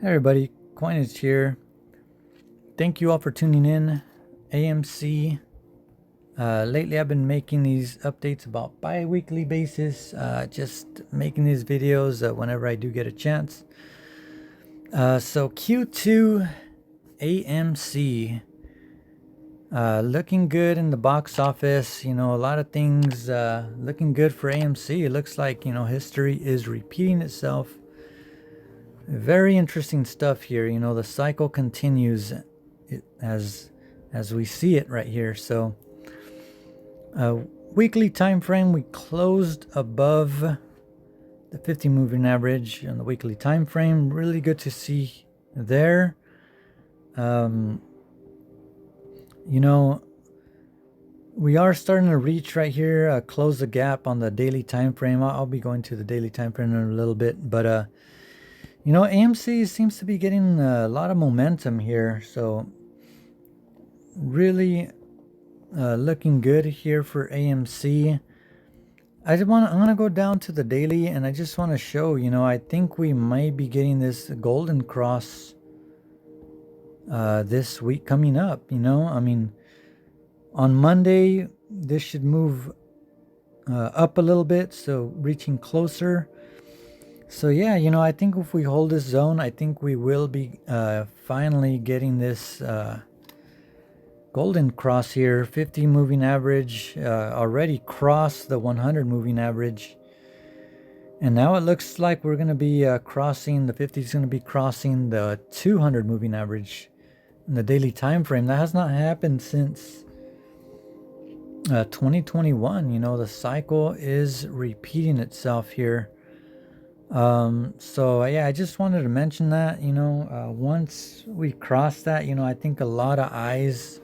Hey everybody, Coinage here. Thank you all for tuning in. AMC. Lately I've been making these updates about bi-weekly basis, just making these videos whenever I do get a chance. So Q2 AMC, looking good in the box office. A lot of things looking good for AMC. It looks like, history is repeating itself. Very interesting stuff here. The cycle continues as we see it right here. So, weekly time frame, we closed above the 50 moving average on the weekly time frame. Really good to see there. We are starting to reach right here, close the gap on the daily time frame. I'll be going to the daily time frame in a little bit, but AMC seems to be getting a lot of momentum here. So really looking good here for AMC. I'm gonna go down to the daily, and I just want to show, I think we might be getting this golden cross this week coming up. On Monday this should move up a little bit, so reaching closer. So yeah, I think if we hold this zone, I think we will be finally getting this golden cross here. 50 moving average, already crossed the 100 moving average. And now it looks like we're going to be crossing, the 50 is going to be crossing the 200 moving average in the daily time frame. That has not happened since 2021. The cycle is repeating itself here. So yeah, I just wanted to mention that, once we cross that, I think a lot of eyes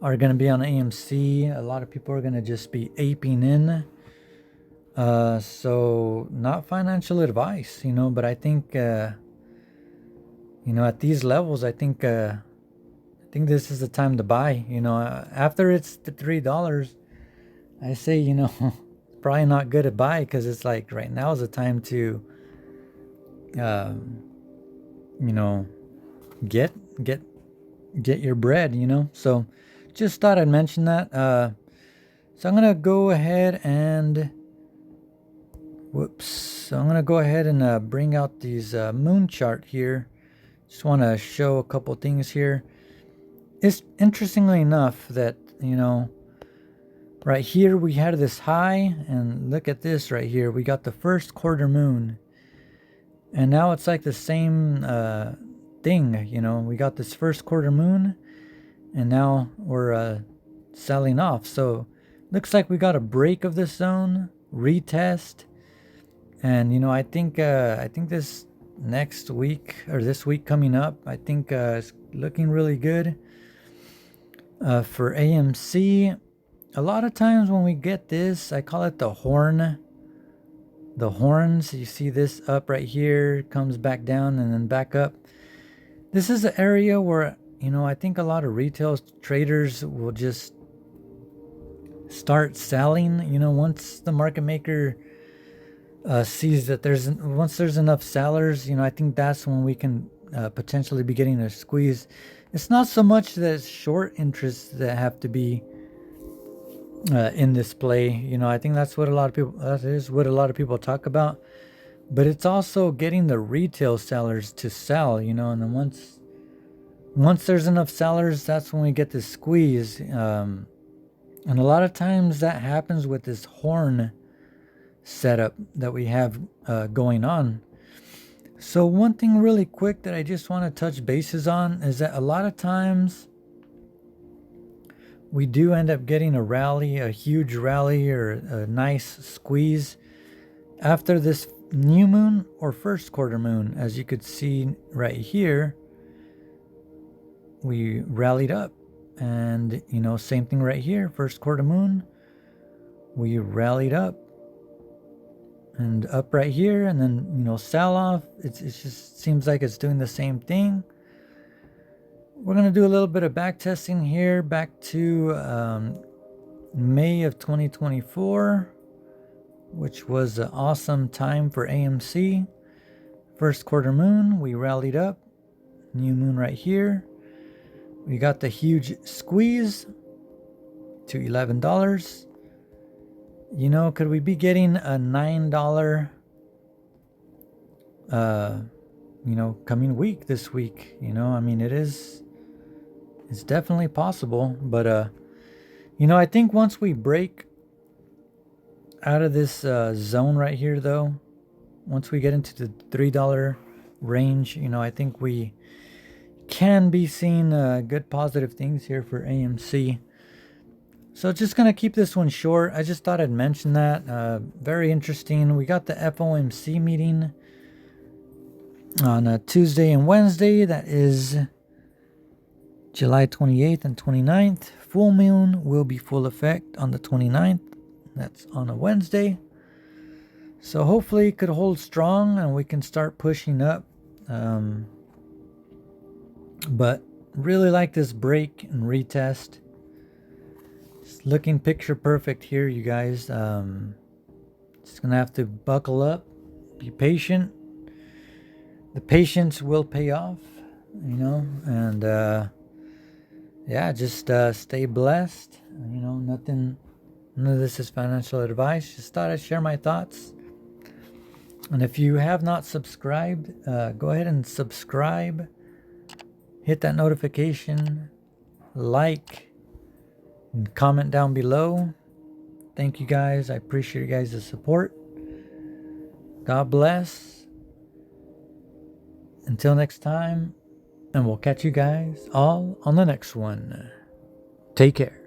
are going to be on AMC. A lot of people are going to just be aping in. So not financial advice, but I think, at these levels, I think this is the time to buy. After it's the $3, I say, probably not good to buy, because it's like right now is the time to get your bread. So just thought I'd mention that. So I'm gonna go ahead and bring out these moon chart here. Just want to show a couple things here. It's interestingly enough that right here we had this high, and look at this right here. We got the first quarter moon, and now it's like the same thing. We got this first quarter moon, and now we're selling off. So looks like we got a break of this zone, retest, and I think this next week, or this week coming up, I think it's looking really good for AMC. A lot of times when we get this, I call it the horn. The horns, you see this up right here, comes back down and then back up. This is an area where, I think a lot of retail traders will just start selling. Once the market maker sees that once there's enough sellers, I think that's when we can potentially be getting a squeeze. It's not so much that short interests that have to be in this play. I think that is what a lot of people talk about, but it's also getting the retail sellers to sell, and then once there's enough sellers, that's when we get this squeeze. And a lot of times that happens with this horn setup that we have going on. So one thing really quick that I just want to touch bases on is that a lot of times we do end up getting a rally, a huge rally, or a nice squeeze after this new moon or first quarter moon. As you could see right here, we rallied up, and same thing right here, first quarter moon, we rallied up and up right here, and then sell off. It just seems like it's doing the same thing. We're going to do a little bit of back testing here, back to May of 2024, which was an awesome time for AMC. first quarter moon, we rallied up. New moon right here. We got the huge squeeze to $11. You know, could we be getting a $9 you know, coming week this week? You know, I mean, it's definitely possible, but you know, I think once we break out of this zone right here, though, once we get into the $3 range, you know, I think we can be seeing good positive things here for AMC. So just gonna keep this one short. I just thought I'd mention that. Very interesting. We got the FOMC meeting on Tuesday and Wednesday. That is July 28th and 29th. Full moon will be full effect on the 29th. That's on a Wednesday. So hopefully it could hold strong and we can start pushing up. But really like this break and retest. It's looking picture perfect here, you guys. Just gonna have to buckle up, be patient. The patience will pay off, you know, and yeah, just stay blessed. You know, none of this is financial advice. Just thought I'd share my thoughts. And if you have not subscribed, go ahead and subscribe. Hit that notification, like, and comment down below. Thank you guys. I appreciate you guys' support. God bless. Until next time, and we'll catch you guys all on the next one. Take care.